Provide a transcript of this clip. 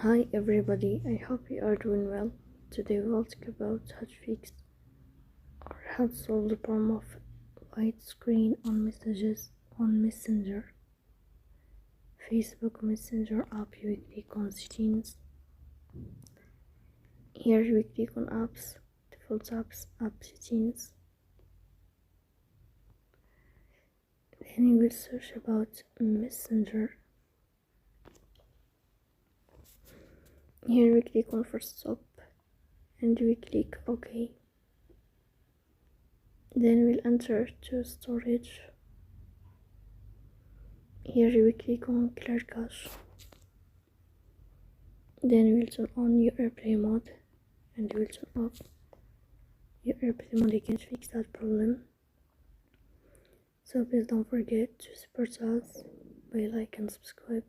Hi everybody, I hope you are doing well. Today we'll talk about how to fix or how to solve the problem of white screen on messages on Messenger. Facebook Messenger app, you click on settings. Here you click on apps, default apps, app settings. Then you will search about Messenger. Here we click on first stop and we click OK. Then we'll enter to storage. Here we click on clear cache. Then we'll turn on your airplane mode and we'll turn off your airplane mode again to fix that problem. So please don't forget to support us by like and subscribe.